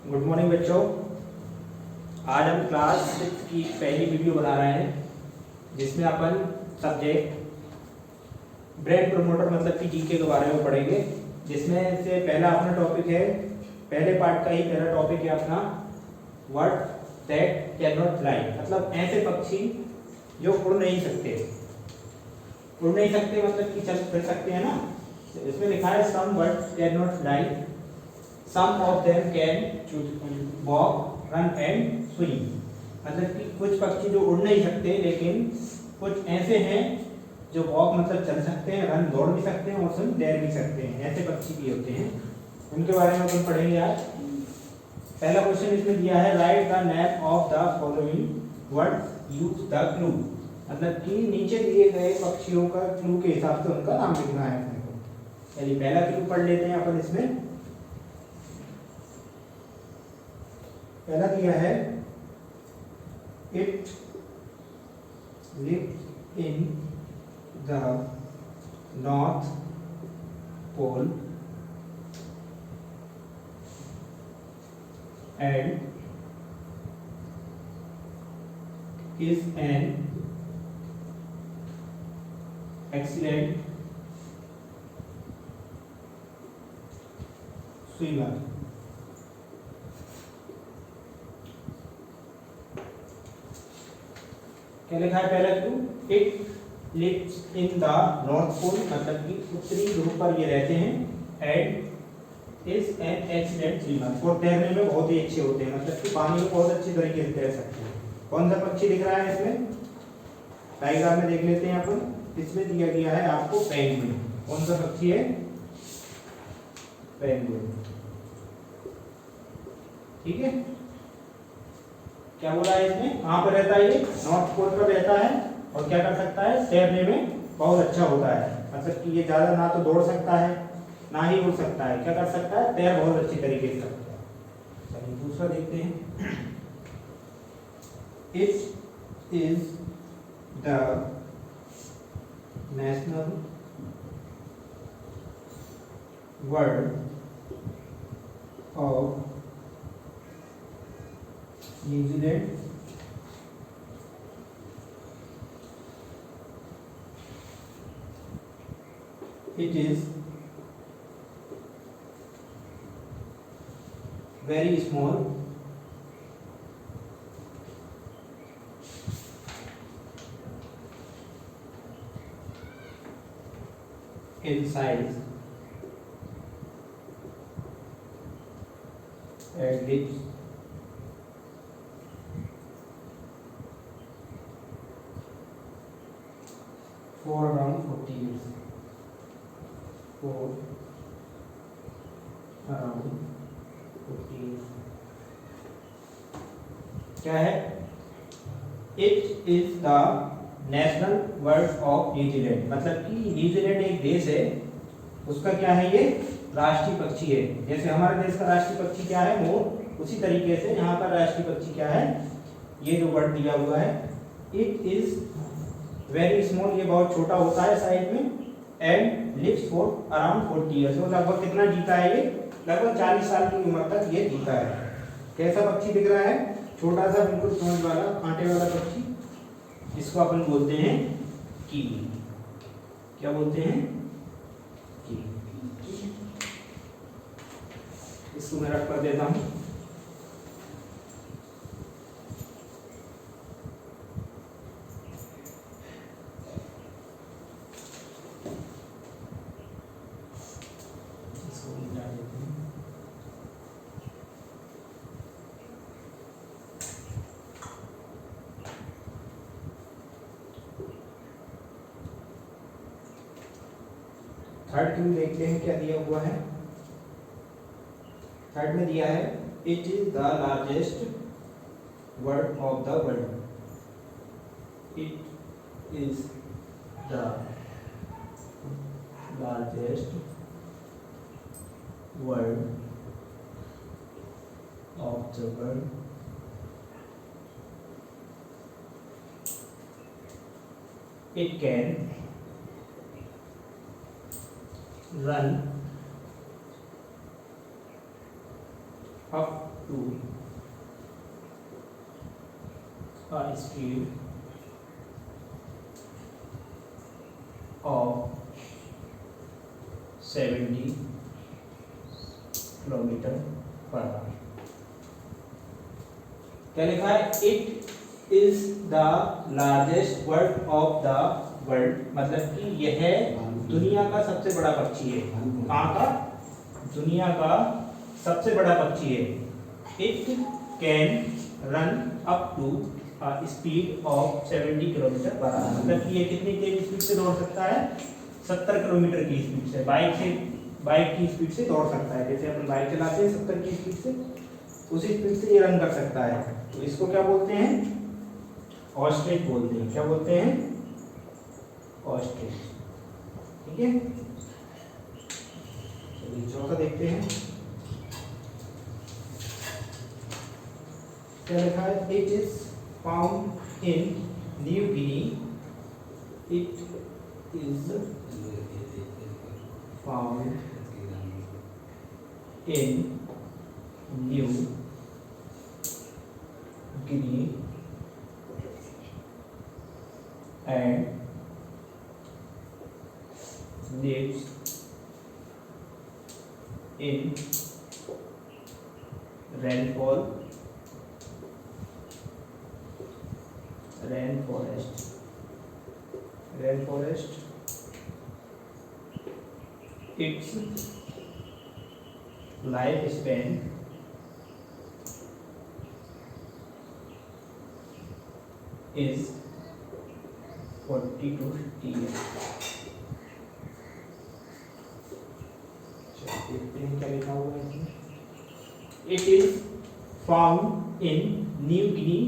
Good morning बच्चों। आज हम क्लास 6 की पहली वीडियो बना रहे हैं जिसमें अपन सब्जेक्ट ब्रेन प्रमोटर मतलब कि जीके के बारे में पढ़ेंगे। जिसमें से पहला अपना टॉपिक है, पहले पार्ट का ही पहला टॉपिक है अपना what that can not fly, मतलब ऐसे पक्षी जो उड़ नहीं सकते। उड़ नहीं सकते मतलब कि चल फिर सकते हैं ना। तो इसमें लिखा है some birds can not fly, some of them can walk run and swim, मतलब कि कुछ पक्षी जो उड़ नहीं सकते लेकिन कुछ ऐसे हैं जो वॉक मतलब चल सकते हैं, रन दौड़ भी सकते हैं और स्विम तैर भी सकते हैं। ऐसे पक्षी भी होते हैं, उनके बारे में अपन पढ़ेंगे आज। पहला क्वेश्चन इसमें दिया है right the name of the following word use the clue, मतलब कि नीचे दिए गए पक्षियों का क्लू के हिसाब से उनका नाम लिखना है अपने को। यानी पहला क्लू पढ़ लेते हैं अपन। इसमें पहला दिया है it live in the north pole and is an excellent swimmer. क्या लिखा है पहला क्लू? It lives in the north pole, मतलब कि उत्तरी ध्रुव पर ये रहते हैं। And is an excellent swimmer, और तैरने में बहुत ही अच्छे होते हैं, मतलब कि पानी में बहुत अच्छी तरीके से तैर सकते हैं। कौन सा पक्षी दिख रहा है इसमें? डायग्राम में देख लेते हैं अपन। इसमें दिया गया है आपको पेंगुइन। कौन सा पक्षी है? पेंगुइन। ठीक है, क्या बोला है इसमें? कहाँ पर रहता है ये? नॉर्थ पोल पर रहता है। और क्या कर सकता है? तैरने में बहुत अच्छा होता है, मतलब कि ये ज्यादा ना तो दौड़ सकता है ना ही उड़ सकता है। क्या कर सकता है? तैर बहुत अच्छी तरीके से सकता है। चलिए दूसरा देखते हैं। It is the national bird of New Zealand. It is very small in size and lives for around 40 years. For around 40 years. क्या है? It is the national bird of New Zealand, मतलब कि न्यूजीलैंड एक देश है, उसका क्या है? ये राष्ट्रीय पक्षी है। जैसे हमारे देश का राष्ट्रीय पक्षी क्या है? मोर, उसी तरीके से यहाँ पर राष्ट्रीय पक्षी क्या है? ये जो वर्ड दिया हुआ है इट इज वेरी स्मॉल, ये बहुत छोटा होता है साइज में। And lives for around 40 years, तो लगभग कितना जीता है ये? लगभग 40 साल की उम्र तक ये जीता है। कैसा पक्षी दिख रहा है? छोटा सा बिल्कुल चोंच वाला कांटे वाला पक्षी, जिसको अपन बोलते हैं कीवी। क्या बोलते हैं? कीवी। इसको मैं रख कर देता हूं। थर्ड क्लू देखते हैं क्या दिया हुआ है। थर्ड में दिया है it is the largest bird of the world. It is the largest bird of the world. It can run up to a speed of 70 kilometre per our. क्या लिखा है? It is the largest bird of the world, मतलब कि यह दुनिया का सबसे बड़ा पक्षी है। कहाँ का? दुनिया का सबसे बड़ा पक्षी है। It can run up to speed of 70 kilometre per hour, मतलब कि ये कितनी तेज स्पीड से दौड़ सकता है? 70 किलोमीटर की स्पीड से। बाइक की स्पीड से दौड़ सकता है। जैसे अपन बाइक चलाते हैं 70 की स्पीड से, उसी स्पीड से ये रन कर सकता है। तो इसको क्या बोलते हैं? ऑस्ट्रिच बोलते हैं। क्या बोलते हैं? ऑस्ट्रिच। ठीक है, चलिए चौथा देखते हैं। क्या लिखा है? It is found in New Guinea. It is found in New Guinea and lives in rainforest. Its lifespan is 40 to 50 years। देखते हैं क्या लिखा हुआ है इसमें। It is found in New Guinea.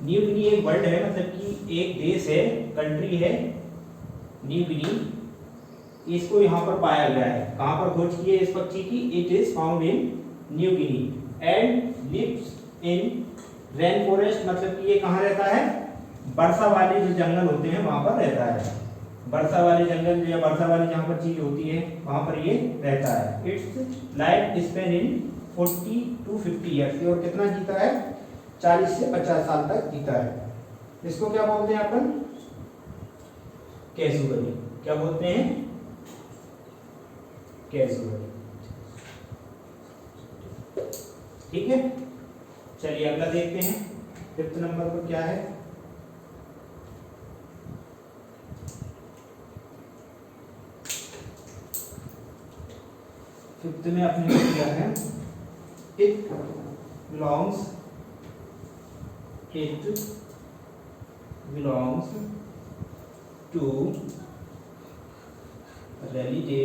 New Guinea एक वर्ड है, मतलब कि एक देश है, कंट्री है न्यू गिनी। इसको यहाँ पर पाया गया है। कहाँ पर खोज की है इस पक्षी की? It is found in New Guinea and lives in rain forest, मतलब कि ये कहाँ रहता है? वर्षा वाले जो जंगल होते हैं वहां पर रहता है। वर्षा वाले जंगल या वर्षा वाली जहाँ पर चीज होती है वहां पर ये रहता है। It's life span in 40 to 50 years, और कितना जीता है? 40 से 50 साल तक जीता है। इसको क्या बोलते हैं अपन? कैजुअली। क्या बोलते हैं? कैजुअली। ठीक है, चलिए अगला देखते हैं। 5th नंबर पर क्या है? फिफ्थ में अपने किया है it belongs to Rallidae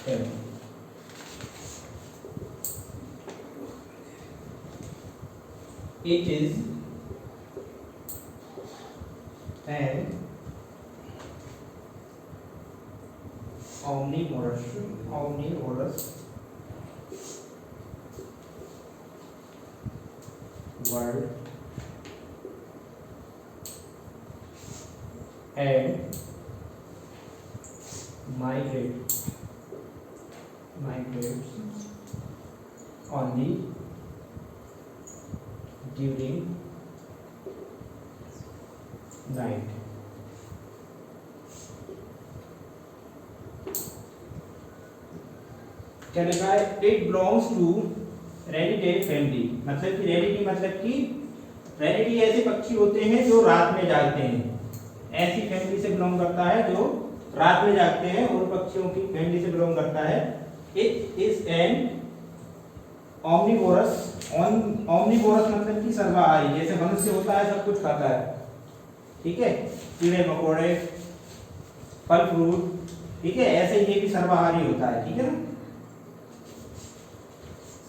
family. It is an omnivorous bird and migrates only during night। क्या लिखा है? इट बिलोंग्स टू रेनिडे फैमिली, मतलब कि रेनिडी मतलब कि रेनिडी ऐसे पक्षी होते हैं जो रात में जागते हैं। ऐसी फैमिली से बिलोंग करता है जो रात में जागते हैं, और पक्षियों की फैमिली से बिलोंग करता है। It is N omnivorous. Omnivorous मतलब कि सर्वाहारी, जैसे मनुष्य होता है सब कुछ खाता है, ठीक है, कीड़े मकोड़े फल फ्रूट, ठीक है, ऐसे ये भी सर्वाहारी होता है, ठीक है ना,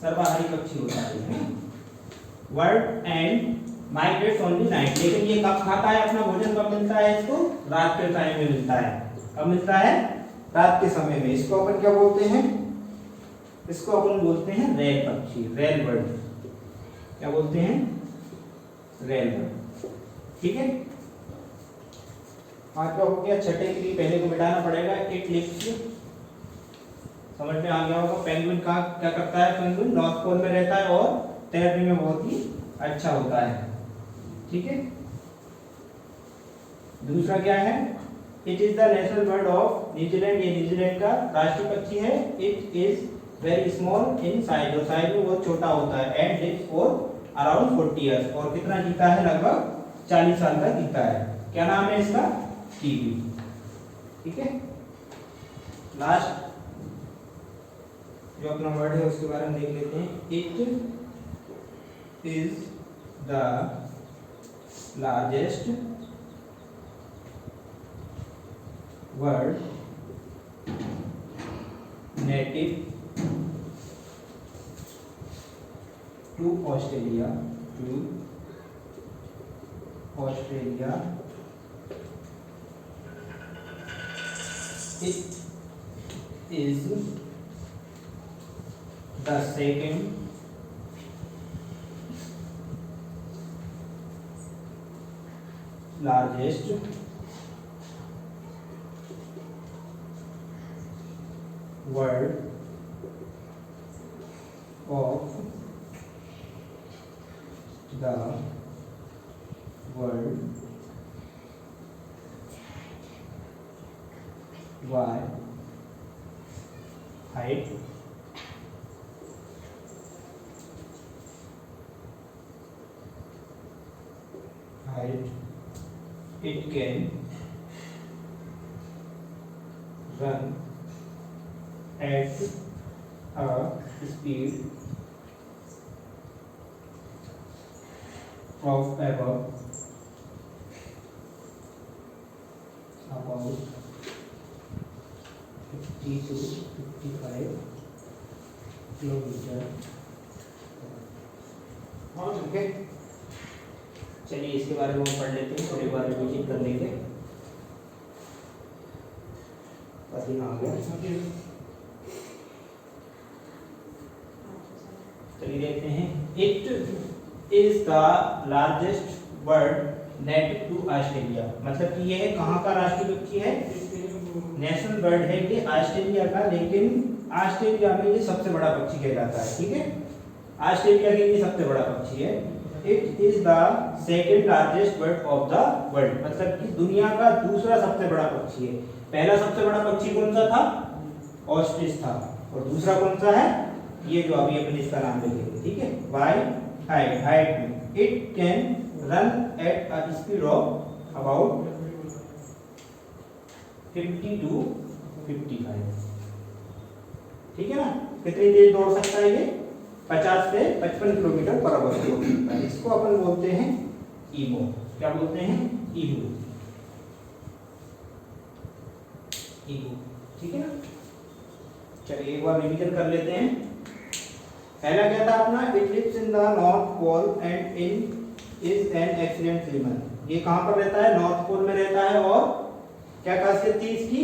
सर्वाहारी पक्षी होता है। Word and migrates only night, लेकिन ये कब खाता है अपना भोजन? कब मिलता है इसको? रात के टाइम में मिलता है। कब मिलता है? रात के समय में। इसको अपन क्या बोलते हैं? इसको अपन बोलते हैं रेल पक्षी, रेल बर्ड। क्या बोलते हैं? रेल बर्ड, ठीक है। आज का हो गया। छठे के लिए पहले को मिटाना पड़ेगा। इट लिव्स समझ में आ गया होगा। पेंगुइन कहाँ क्या करता है, पेंगुइन नॉर्थ पोल में रहता है और तैरने में बहुत ही अच्छा होता है। ठीक है, दूसरा क्या है, it is the national bird of New Zealand, ये न्यूजीलैंड का राष्ट्रीय पक्षी है। It is very small in size, और साइज में बहुत छोटा होता है, and lives for around 40 years, और कितना जीता है, लगभग 40 साल तक जीता है। क्या नाम है इसका, कीवी। ठीक है, लास्ट जो अपना वर्ड है उसके बारे में देख लेते हैं। It is the largest bird native to Australia, it is the second largest word of the world by height, it can run at a speed of about 50 to 55 kilometre. Okay, चलिए इसके बारे में हम पढ़ लेते हैं और एक बार रिविजन कर लेंगे। पसीना आ गया। चलिए देखते हैं। It is the largest bird native to Australia, मतलब कि यह कहाँ का राष्ट्रीय पक्षी है, नेशनल बर्ड है ये ऑस्ट्रेलिया का, लेकिन ऑस्ट्रेलिया में ये सबसे बड़ा पक्षी कहलाता है। ठीक है, ऑस्ट्रेलिया के लिए सबसे बड़ा पक्षी है। It is the second largest bird of the world, मतलब कि दुनिया का दूसरा सबसे बड़ा पक्षी है। पहला सबसे बड़ा पक्षी कौन सा था, ऑस्ट्रिच था, और दूसरा कौन सा है, ये जो अभी अपन इसका नाम लिखेंगे। ठीक है, बाय हाइट में it can run at a speed of about 50 to 55। ठीक है ना, कितनी तेज दौड़ सकता है ये, 50 से 55 किलोमीटर पर आवर दौड़ सकता है। इसको अपन बोलते हैं ईमू। क्या बोलते हैं, ईमू। ठीक है ना, चलिए एक बार रिवीजन कर लेते हैं। पहला क्या था अपना, it lives in the north pole and is an excellent swimmer. ये कहां पर रहता है, नॉर्थ पोल में रहता है, और क्या खासियत थी इसकी,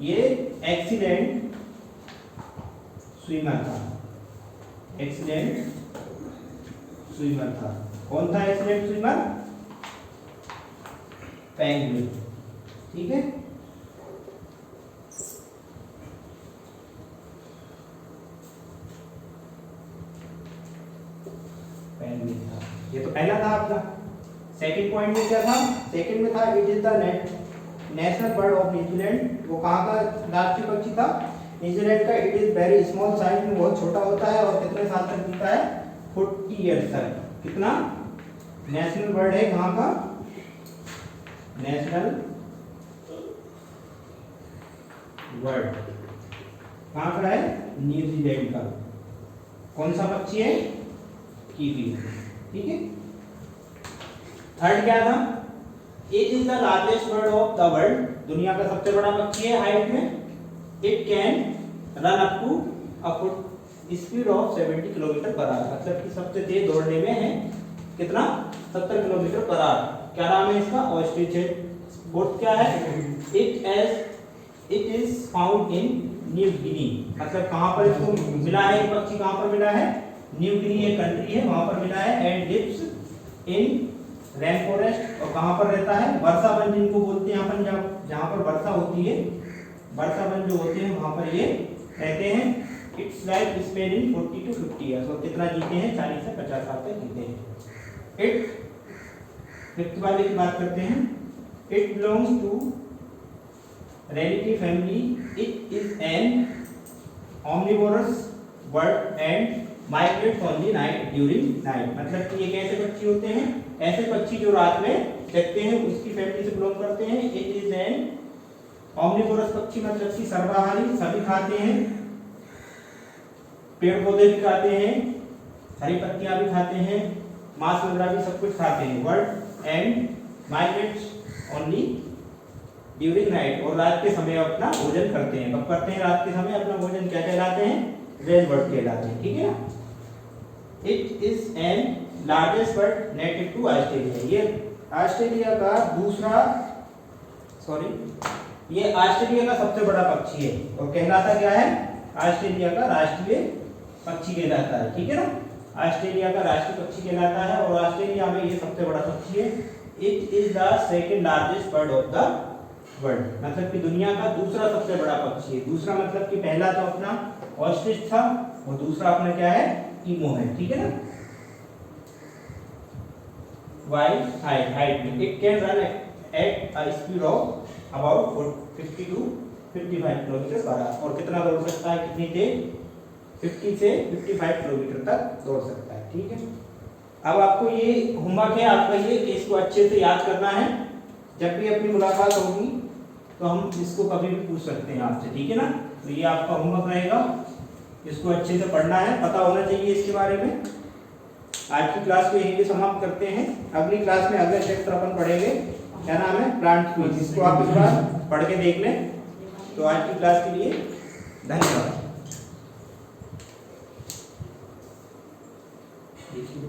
ये एक्सीलेंट स्विमर था। एक्सीलेंट स्विमर था। कौन था एक्सीलेंट स्विमर, पेंगुइन। ठीक है, पेंगुइन था, ये तो पहला था अपना। सेकंड पॉइंट में क्या था, सेकंड में था it is the national bird of New Zealand. वो कहाँ का राष्ट्रीय पक्षी था, न्यूजीलैंड का। It is very small size में बहुत छोटा होता है, और कितने साल तक जीता है, 40 इयर्स तक। कितना, नेशनल बर्ड है कहाँ का, नेशनल बर्ड कहाँ का है, न्यूजीलैंड का। कौन सा पक्षी है, कीवी। ठीक है, थर्ड क्या था, it is the largest bird of the world, दुनिया का सबसे बड़ा पक्षी है हाइट में। It can run up to a foot speed of 70 kilometre per hour, मतलब कि सबसे तेज दौड़ने में है कितना, 70 किलोमीटर पर आवर। क्या नाम है इसका, ऑस्ट्रिच है। फोर्थ क्या है, it is found in New गिनी, मतलब कहां पर इसको मिला है, ये पक्षी कहां पर मिला है, न्यू गिनी एक कंट्री है वहां पर मिला है। And lives in rain forest, और कहां पर रहता है, वर्षा वन जिनको बोलते हैं अपन, जहां पर वर्षा होती है वर्षावन जो होते हैं वहां पर ये रहते हैं। It's life span in 40 to 50 years, और कितना जीते हैं, 40 से 50 साल तक जीते हैं। इट फिफ्थ वाले की बात करते हैं। इट बिलोंग्स टू रेनिटी family, it is an omnivorous bird and migrates only night during night। मतलब कि ये कैसे पक्षी होते हैं, ऐसे पक्षी जो रात में जगते हैं, उसकी फैमिली से बिलोंग करते हैं। इट इज एन omnivorous पक्षी मतलब कि सर्वाहारी, सभी खाते हैं, पेड़ पौधे भी खाते हैं, हरी पत्तियां भी खाते हैं, मांस वगैरह भी सब कुछ खाते हैं। Bird and migrates only during night, और रात के समय अपना भोजन करते हैं। कब करते हैं, रात के समय अपना भोजन, क्या कहलाते हैं, रेन बर्ड कहलाते हैं। ठीक है ना। It is an largest bird native to Australia, ये ऑस्ट्रेलिया का दूसरा, ये ऑस्ट्रेलिया का सबसे बड़ा पक्षी है, और कहलाता क्या है, ऑस्ट्रेलिया का राष्ट्रीय पक्षी कहलाता है। ठीक है ना, ऑस्ट्रेलिया का राष्ट्रीय पक्षी कहलाता है, और ऑस्ट्रेलिया में ये सबसे बड़ा पक्षी है। It is the second largest bird of the world, मतलब कि दुनिया का दूसरा सबसे बड़ा पक्षी है। दूसरा मतलब कि पहला तो अपना ऑस्ट्रिच था, और दूसरा अपना क्या है, ईमू है। ठीक है ना। वाइड हाइट में it can run at a speed of about 50 to 55 kilometre per our, और कितना दौड़ सकता है, कितनी तेज, 50 से 55 किलोमीटर तक दौड़ सकता है। ठीक है। अब आपको ये होमवर्क है आपका, ये इसको अच्छे से याद करना है। जब भी अपनी मुलाकात होगी तो हम इसको कभी भी पूछ सकते हैं आपसे। ठीक है ना। तो ये आपका होमवर्क रहेगा, इसको अच्छे से पढ़ना है, पता होना चाहिए इसके बारे में। आज की क्लास को यहीं पे समाप्त करते हैं। अगली क्लास में अगले चैप्टर अपन पढ़ेंगे, क्या नाम है, प्लांट स्पीच। इसको आप इस बार पढ़ के देख लें। तो आज की क्लास के लिए धन्यवाद। देखिए